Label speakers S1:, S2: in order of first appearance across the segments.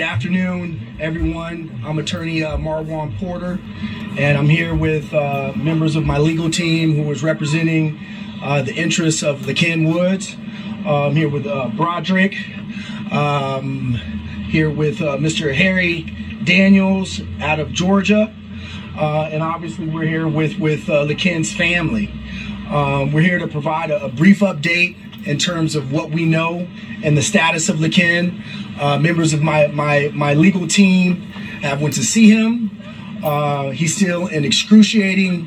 S1: Good afternoon, everyone. I'm attorney Marwan Porter, and I'm here with members of my legal team who is representing the interests of LaKen Woods. I'm here with Broderick, here with Mr. Harry Daniels out of Georgia, and obviously we're here with LaKen's family. We're here to provide a brief update in terms of what we know and the status of LaKen. Members of my legal team have went to see him. He's still in excruciating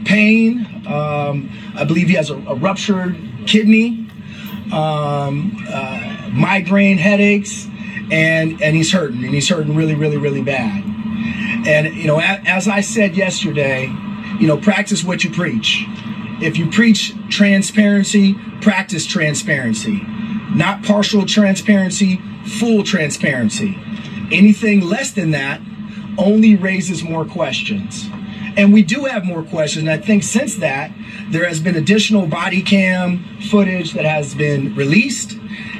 S1: pain. I believe he has a ruptured kidney, migraine headaches, and he's hurting, really bad. And you know, as I said yesterday, you know, practice what you preach. If you preach transparency, practice transparency. Not partial transparency, full transparency. Anything less than that only raises more questions. And we do have more questions. And I think since that, there has been additional body cam footage that has been released.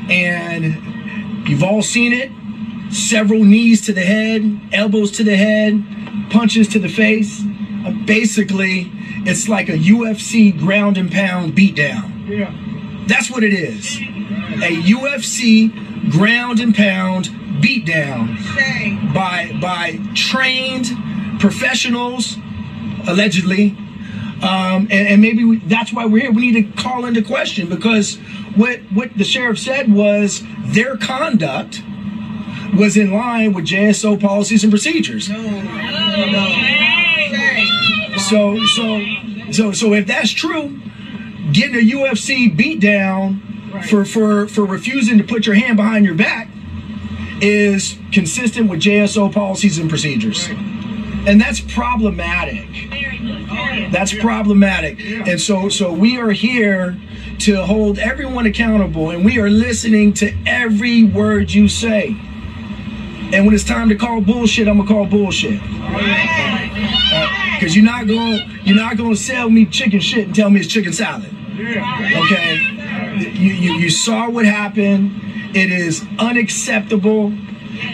S1: And you've all seen it. Several knees to the head, elbows to the head, punches to the face. Basically, it's like a UFC ground and pound beatdown. Yeah. That's what it is. A UFC ground and pound beatdown by trained professionals, allegedly. And maybe that's why we're here. We need to call into question, because what the sheriff said was their conduct was in line with JSO policies and procedures. So if that's true, getting a UFC beatdown for refusing to put your hand behind your back is consistent with JSO policies and procedures. And that's problematic. That's problematic. And so we are here to hold everyone accountable, and we are listening to every word you say. And when it's time to call bullshit, I'm gonna call bullshit. Because you're not gonna sell me chicken shit and tell me it's chicken salad. Okay? You saw what happened. It is unacceptable.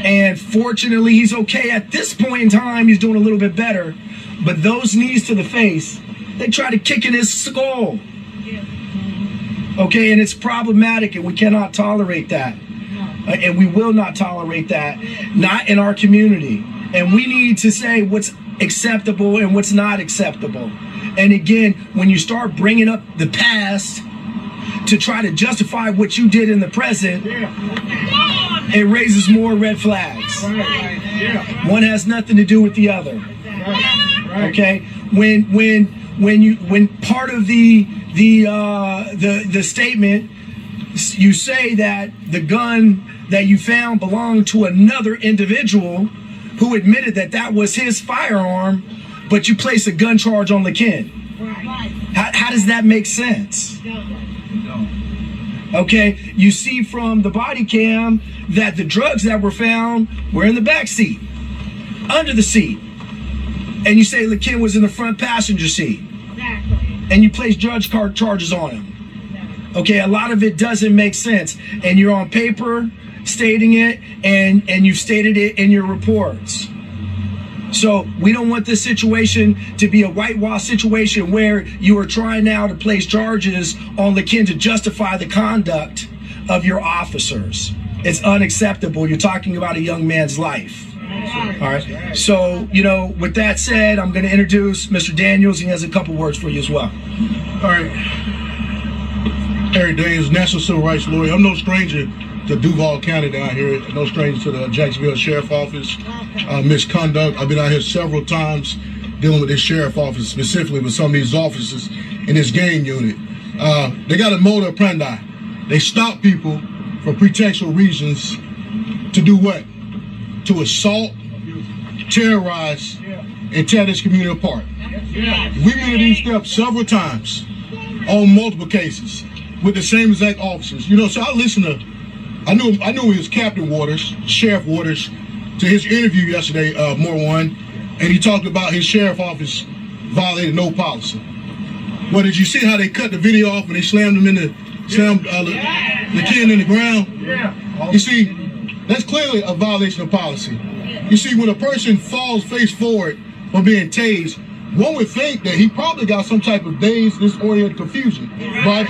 S1: And fortunately, he's okay at this point in time. He's doing a little bit better. But those knees to the face, they try to kick in his skull. Okay, and it's problematic, and we cannot tolerate that. And we will not tolerate that, not in our community. And we need to say what's acceptable and what's not acceptable. And again, when you start bringing up the past to try to justify what you did in the present, it raises more red flags. One has nothing to do with the other. Okay, when part of the statement, you say that the gun that you found belonged to another individual who admitted that that was his firearm, but you place a gun charge on LaKen. How does that make sense? Okay, you see from the body cam that the drugs that were found were in the back seat, under the seat. And you say LaKen was in the front passenger seat. And you place judge card charges on him. Okay, a lot of it doesn't make sense. And you're on paper stating it, and you've stated it in your reports. So we don't want this situation to be a whitewash situation where you are trying now to place charges on LaKen to justify the conduct of your officers. It's unacceptable. You're talking about a young man's life. All right. So, you know, with that said, I'm going to introduce Mr. Daniels. He has a couple words for you as well.
S2: All right. Harry Daniels, National Civil Rights Lawyer. I'm no stranger to Duval County down here, no stranger to the Jacksonville Sheriff Office. Misconduct. I've been out here several times dealing with this Sheriff Office, specifically with some of these officers in this gang unit. They got a modus operandi. They stop people for pretextual reasons to do what? To assault, terrorize, and tear this community apart. We've been to these steps several times on multiple cases with the same exact officers. You know, so I knew it was Captain Waters, Sheriff Waters, to his interview yesterday, Marwan, and he talked about his sheriff office violated no policy. Well, did you see how they cut the video off and they slammed him in the LaKen in the ground? You see, That's clearly a violation of policy. You see, when a person falls face forward from being tased, one would think that he probably got some type of dazed, disoriented confusion. Right?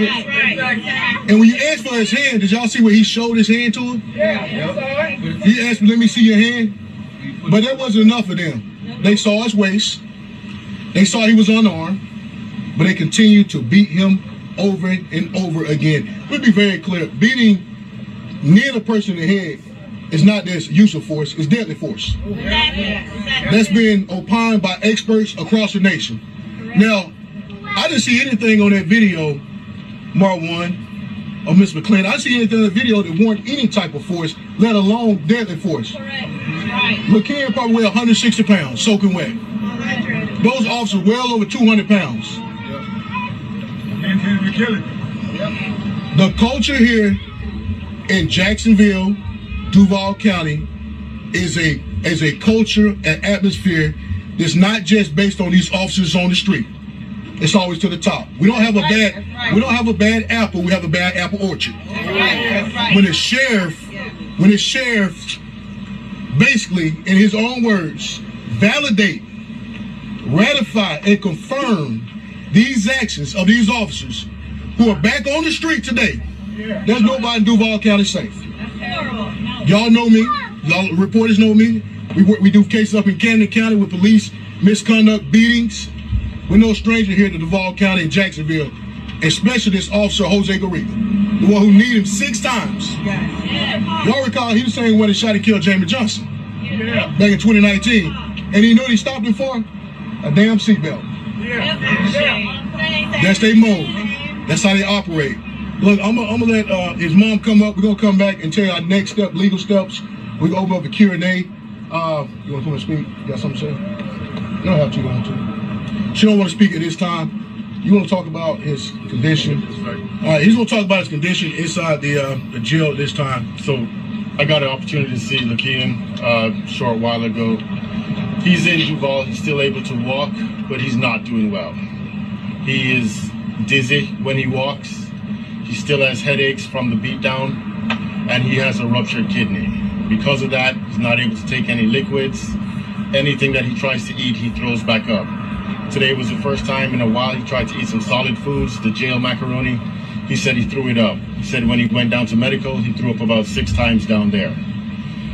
S2: And when you asked for his hand, did y'all see where he showed his hand to him?
S3: Yeah.
S2: He asked me, let me see your hand. But that wasn't enough for them. They saw his waist. They saw he was unarmed. But they continued to beat him over and over again. We'll be very clear. Beating near the person in the head is not this use of force, it's deadly force. That's been opined by experts across the nation. Now, I didn't see anything on that video, Marwan or Ms. McClain. I didn't see anything on the video that warranted any type of force, let alone deadly force. McCain probably weighed 160 pounds, soaking wet. Those officers well over 200 pounds. The culture here in Jacksonville, Duval County, is a culture and atmosphere that's not just based on these officers on the street. It's always to the top. We don't have a bad apple. We have a bad apple orchard. When the sheriff basically, in his own words, validate, ratify, and confirm these actions of these officers who are back on the street today, there's nobody in Duval County safe. Y'all know me. Y'all reporters know me. We do cases up in Camden County with police misconduct, beatings. We're no stranger here to Duval County and Jacksonville, especially this officer, Jose Garriga, the one who kneed him 6 times. Y'all recall he was the same one that shot and killed Jamie Johnson back in 2019. And you know what he stopped him for? A damn seatbelt. That's their mode. That's how they operate. Look, I'm gonna let his mom come up. We're gonna come back and tell you our next step, legal steps. We're gonna open up a Q&A. You wanna come and speak? You got something to say? You don't have to, you don't have to. She don't want to speak at this time. You want to talk about his condition? All right, he's gonna talk about his condition inside the jail this time.
S4: So I got an opportunity to see Lakeem a short while ago. He's in Duval. He's still able to walk, but he's not doing well. He is dizzy when he walks. He still has headaches from the beatdown, and he has a ruptured kidney. Because of that, he's not able to take any liquids. Anything that he tries to eat, he throws back up. Today was the first time in a while he tried to eat some solid foods, the jail macaroni. He said he threw it up. He said when he went down to medical, he threw up about 6 times down there.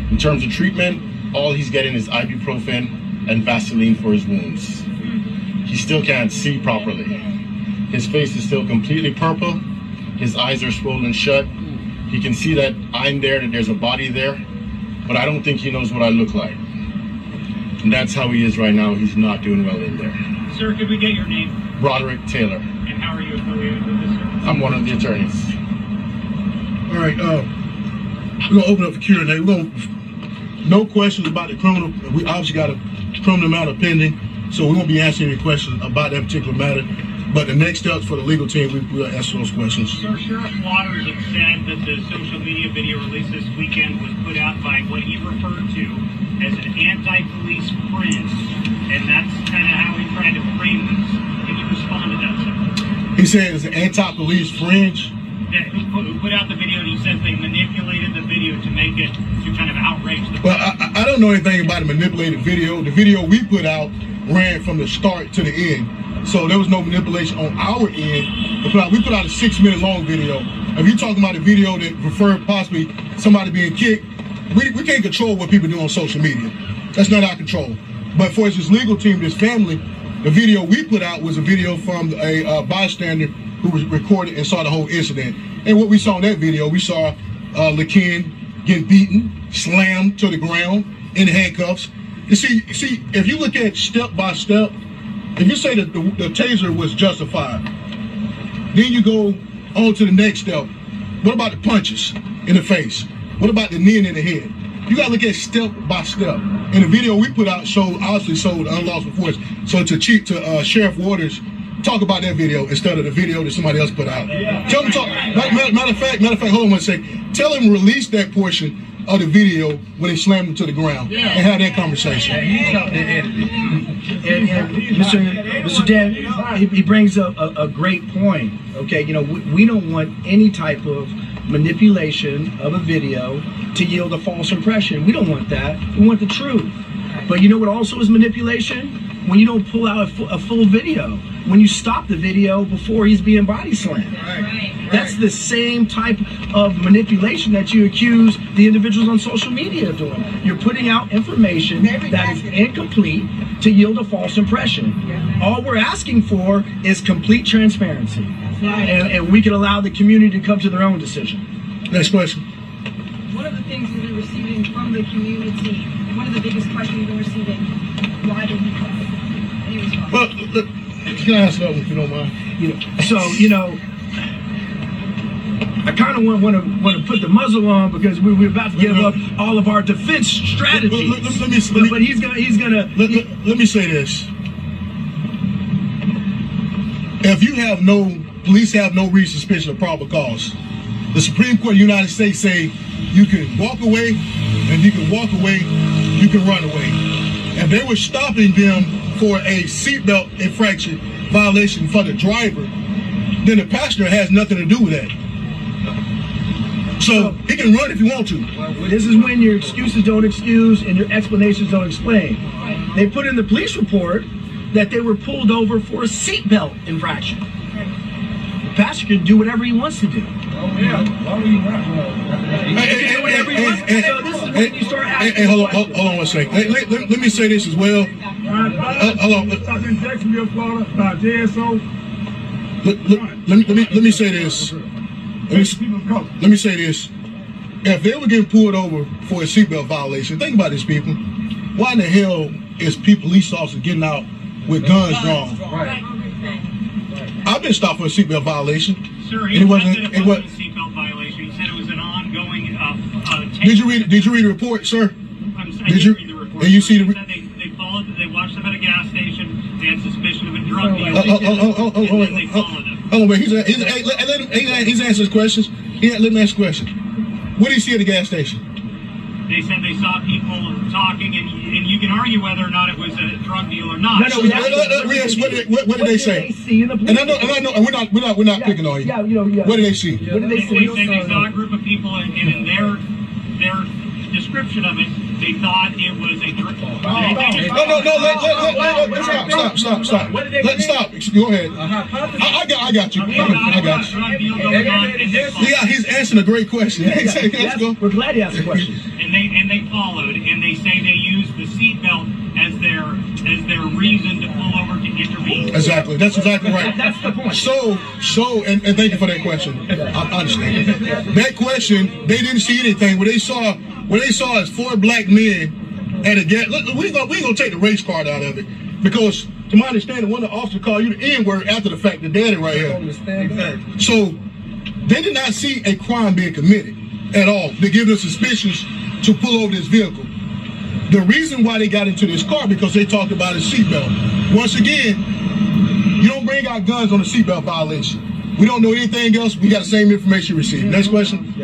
S4: In terms of treatment, all he's getting is ibuprofen and Vaseline for his wounds. He still can't see properly. His face is still completely purple. His eyes are swollen shut. He can see that I'm there, that there's a body there, but I don't think he knows what I look like. And that's how he is right now. He's not doing well in there.
S3: Sir, could we get your name?
S4: Broderick Taylor.
S3: And how are you affiliated with this service?
S4: I'm one of the attorneys.
S2: All right, we're gonna open up the Q&A. No questions about the criminal. We obviously got a criminal matter pending, so we won't be answering any questions about that particular matter. But the next steps for the legal team, we'll answer those questions.
S3: Sir, Sheriff Waters had said that the social media video released this weekend was put out by what he referred to as an anti-police fringe, and that's kind of how he tried to frame this. Can you respond to that, sir?
S2: He said it's an anti-police fringe.
S3: That who put out the video, and he says they manipulated the video to make it to kind of outrage the
S2: Well, I don't know anything about the manipulated video. The video we put out ran from the start to the end. So there was no manipulation on our end. We put out a 6-minute long video. If you're talking about a video that referred possibly somebody being kicked, we can't control what people do on social media. That's not our control. But for his legal team, this family, the video we put out was a video from a bystander who was recorded and saw the whole incident. And what we saw in that video, we saw Lakeem getting beaten, slammed to the ground in handcuffs. You see, if you look at step by step, if you say that the taser was justified, then you go on to the next step. What about the punches in the face? What about the kneeing in the head? You gotta look at step by step. And the video we put out obviously showed unlawful force. So to Sheriff Waters, talk about that video instead of the video that somebody else put out. Tell him matter of fact, hold on one second. Tell him release that portion of the video when they slammed him to the ground and have that conversation.
S1: And Mr. Dan, he brings up a great point. Okay, we don't want any type of manipulation of a video to yield a false impression. We don't want that. We want the truth. But you know what also is manipulation? When you don't pull out a full video. When you stop the video before he's being body slammed. That's the same type of manipulation that you accuse the individuals on social media of doing. You're putting out information that is incomplete to yield a false impression. All we're asking for is complete transparency. And we can allow the community to come to their own decision.
S2: Next question.
S5: One of the things we've been receiving from the community, one of the biggest questions we've been receiving, why did he quit? Any response?
S2: Well, look, can I ask something if you don't mind?
S1: I kind of want to put the muzzle on because we're about to give up all of our defense strategies.
S2: Let me say this. If you have police have no reason, suspicion, or probable cause, the Supreme Court of the United States say you can walk away, and you can walk away, you can run away. And they were stopping them for a seatbelt infraction violation for the driver, then the passenger has nothing to do with that. So he can run if he wants to.
S1: This is when your excuses don't excuse and your explanations don't explain. They put in the police report that they were pulled over for a seatbelt infraction. The passenger can do whatever he wants to do.
S2: Hey, hold on one second. Hey, let me say this as well. Hold on.
S6: Jacksonville, Florida, by JSO.
S2: Let me say this. Let me say this. If they were getting pulled over for a seatbelt violation, think about this, people. Why in the hell is police officers getting out with guns drawn? I've been stopped for a seatbelt violation.
S3: Sir, he said that it wasn't a seatbelt violation. He said it was an ongoing.
S2: Did you read the report, sir?
S3: I did read the report.
S2: And you see
S3: They said they followed. They watched them at a gas station. They had suspicion of a drug deal. And then they followed them.
S2: Oh wait, he's answering his questions. Let me ask a question. What did he see at the gas station?
S3: They said they saw people talking, and you can argue whether or not it was a drug deal or not.
S2: What did they say? And I know, and we're not picking on you. What did they see?
S1: What did they
S3: They said they saw a group of people, and in their description of it, they thought it was a drug.
S2: Stop. Stop. Go ahead. I got you. Yeah, he's answering a great question. Let's go.
S1: We're glad he asked the question.
S3: And they followed, and they say they used the seatbelt as their reason to pull over to intervene.
S2: Exactly. That's exactly right.
S1: That's the point.
S2: So, and thank you for that question. I understand. That question, they didn't see anything. What they saw is 4 black men at a gas. Look, we ain't gonna take the race card out of it because, to my understanding, one of the officers called you the N-word after the fact. The daddy right here. So they did not see a crime being committed at all. They give them suspicions to pull over this vehicle. The reason why they got into this car because they talked about a seatbelt. Once again, you don't bring out guns on a seatbelt violation. We don't know anything else. We got the same information received. Next question.
S5: We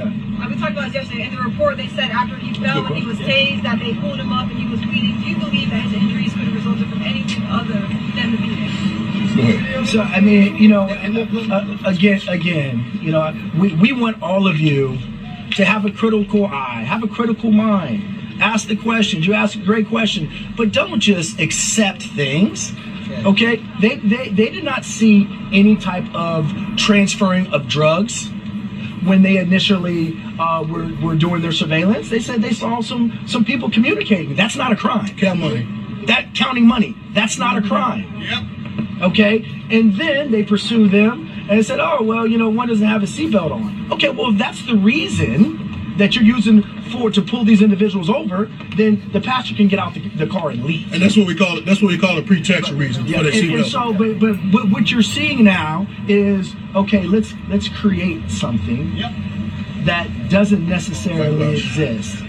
S5: talked about this yesterday. In the report, they said after he fell and he was tased, that they pulled him up and he was bleeding. Do you believe that his injuries could have resulted from anything other than the beating?
S2: Go ahead.
S1: So I mean, again, we want all of you to have a critical eye, have a critical mind. Ask the questions. You ask a great question, but don't just accept things. Okay, they did not see any type of transferring of drugs when they initially were doing their surveillance. They said they saw some people communicating. That's not a crime.
S2: Count money.
S1: That counting money, that's not a crime.
S2: Yep.
S1: Okay, and then they pursue them and they said, oh well, one doesn't have a seatbelt on. Okay, well if that's the reason that you're using to pull these individuals over, then the passenger can get out the car and leave.
S2: And that's what we call it. That's what we call a pretextual reason for that seatbelt.
S1: And so, but what you're seeing now is okay. Let's create something that doesn't necessarily exist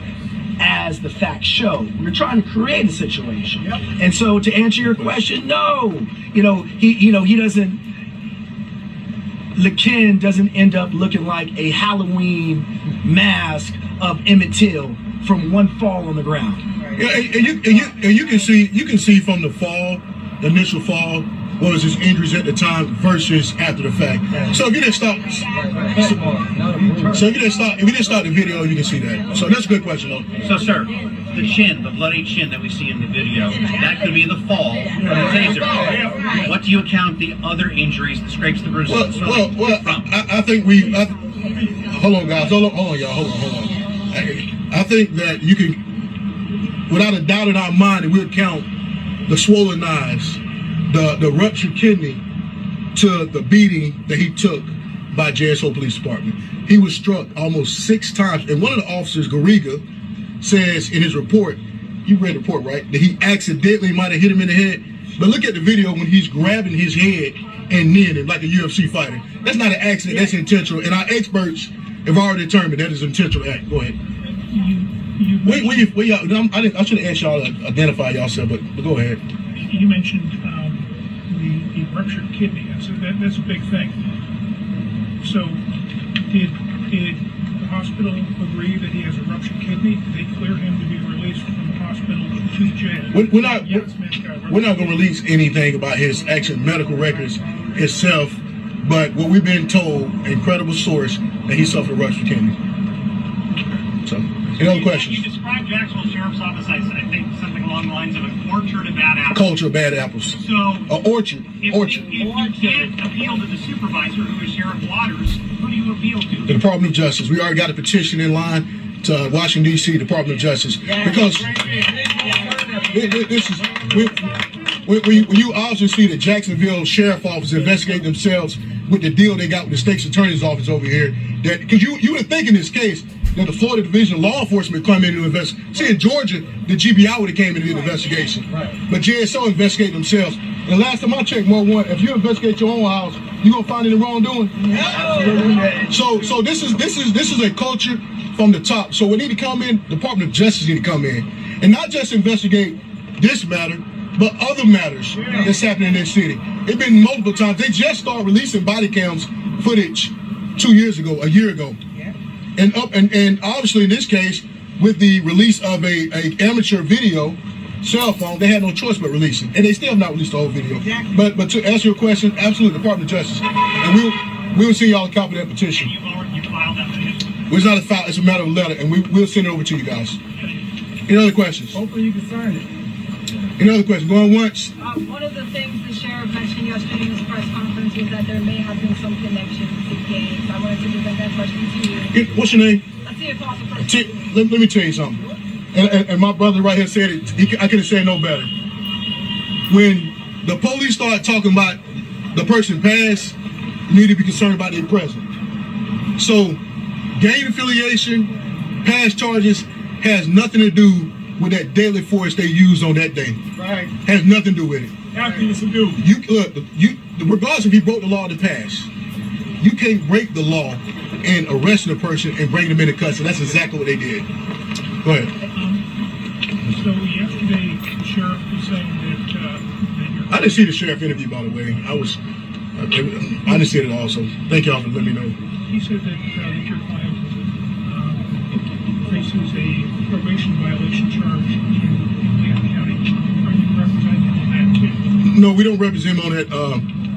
S1: as the facts show. We're trying to create a situation. And so, to answer your question, no, he doesn't. LeKen doesn't end up looking like a Halloween mask of Emmett Till from one fall on the ground.
S2: Yeah, and you can see from the fall, the initial fall, what was his injuries at the time versus after the fact. So if you didn't stop, if you didn't stop the video, you can see that. So that's a good question, though.
S3: So, sir, the chin, the bloody chin that we see in the video, that could be the fall from the taser. What do you account the other injuries, the scrapes, the bruises?
S2: I think hold on, guys. Hold on, y'all. Hold on. I think that you can, without a doubt in our mind, we'll count the swollen eyes, the ruptured kidney, to the beating that he took by JSO Police Department. He was struck almost 6 times, and one of the officers, Garriga, says in his report, you read the report, right, that he accidentally might have hit him in the head. But look at the video when he's grabbing his head and kneeing him like a UFC fighter. That's not an accident, that's intentional. And our experts have already determined that is an intentional act. Go ahead. I should have asked y'all to identify yourself, but go ahead.
S6: You mentioned the ruptured kidney. That's a big thing. So, did the hospital agree that he has a ruptured kidney? Did they clear him to be released from the hospital to jail?
S2: We're not going to release anything about his actual medical records itself, but what we've been told, incredible source, that he suffered a ruptured kidney. So, any other questions?
S3: You described Jacksonville Sheriff's Office, I think something along the lines of an orchard of bad apples.
S2: Culture of bad apples.
S3: So,
S2: an orchard.
S3: If you can't appeal to the supervisor, who is Sheriff Waters, who do you appeal to?
S2: The Department of Justice. We already got a petition in line to Washington, D.C., Department of Justice. Because this is, when you also see the Jacksonville Sheriff Office investigate themselves with the deal they got with the state's attorney's office over here, that because you would think in this case that the Florida Division of Law Enforcement come in to investigate. See, in Georgia, the GBI would have came in and did the investigation. But JSO investigated themselves. And last time I checked, if you investigate your own house, you gonna find any wrongdoing? So this is a culture from the top. So we need to come in, Department of Justice need to come in, and not just investigate this matter, but other matters that's happening in this city. It's been multiple times. They just started releasing body cams footage a year ago. And obviously in this case, with the release of a amateur video cell phone, they had no choice but releasing, and they still have not released the whole video. But to answer your question, absolutely, Department of Justice, and we'll send y'all a copy of that petition.
S3: You filed that petition?
S2: It's not a file; it's a matter of letter, and we'll send it over to you guys. Any other questions?
S6: Hopefully you can sign it.
S2: Any other questions? Going once.
S5: One of the things the sheriff mentioned yesterday in his press conference was that there may have been some connection to gangs. I wanted to present that question to you.
S2: What's your name?
S5: Let's see if possible.
S2: Let me tell you something. And my brother right here said it. I could have said no better. When the police start talking about the person past, you need to be concerned about their present. So, gang affiliation, past charges has nothing to do with that deadly force they used on that day.
S6: Right.
S2: Has nothing to do with it.
S6: After you subdue.
S2: Regardless if he broke the law in the past, you can't break the law and arrest a person and bring them into custody. That's exactly what they did. Go ahead.
S6: So yesterday, the sheriff was saying that
S2: I didn't see the sheriff interview, by the way. I didn't see it at all. So thank y'all for letting me know.
S6: he said that your client faces a probation violation charge in Lincoln County. Are you representing him on that too?
S2: No, we don't represent him on that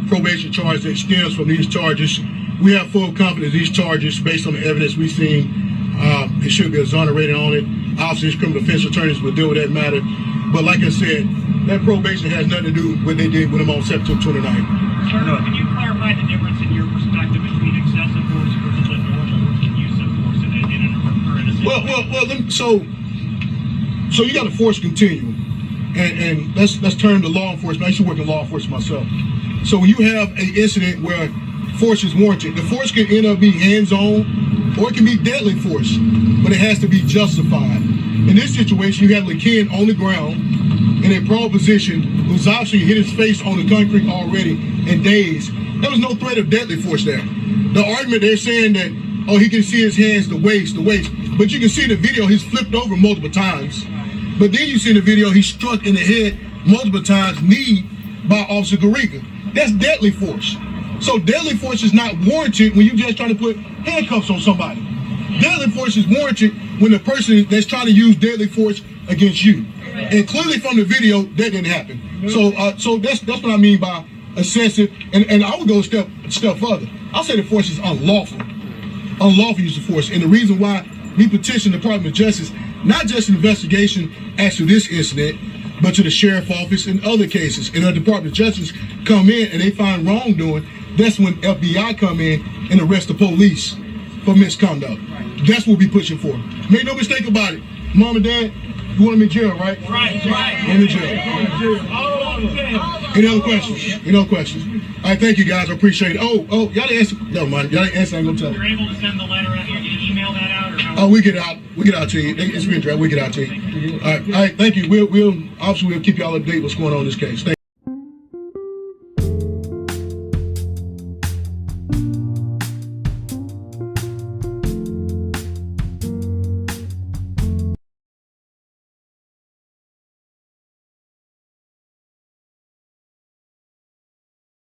S2: probation charge that stems from these charges. We have full confidence these charges, based on the evidence we've seen, it should be exonerated on it. Obviously, criminal defense attorneys will deal with that matter. But like I said, that probation has nothing to do with what they did with him on September 29th.
S3: Sir, can you clarify the difference in your perspective between excessive force versus a normal use of force in a
S2: So you got a force continuum, and let's turn to law enforcement. I used to work in law enforcement myself. So when you have an incident where force is warranted, the force can end up being hands-on, or it can be deadly force, but it has to be justified. In this situation, you have LaKen on the ground in a prone position, who's obviously hit his face on the concrete already and dazed. There was no threat of deadly force there. The argument, they're saying that, oh, he can see his hands, the waist, but you can see in the video he's flipped over multiple times. But then you see in the video he's struck in the head multiple times, knee by Officer Garriga. That's deadly force. So deadly force is not warranted when you're just trying to put handcuffs on somebody. Deadly force is warranted when the person that's trying to use deadly force against you. And clearly from the video, that didn't happen. So that's what I mean by excessive, and I would go a step further. I'll say the force is unlawful use of force. And the reason why we petition the Department of Justice, not just an investigation as to this incident, but to the sheriff office and other cases. And the Department of Justice come in and they find wrongdoing, that's when FBI come in and arrest the police for misconduct. That's what we're pushing for. Make no mistake about it. Mom and Dad, you want them in jail, right?
S3: Right.
S2: Want them in jail. Any other questions? Any other questions? All right, thank you guys. I appreciate it. Oh, y'all didn't answer. Never mind. Y'all didn't answer. I ain't gonna tell
S3: You're
S2: you.
S3: able to send the letter out. You're going to email that out, or how?
S2: Oh, we get out. We get out to you. It's been draft. We get out to you. All right. Thank you. We'll obviously we'll keep y'all updated what's going on in this case. Thank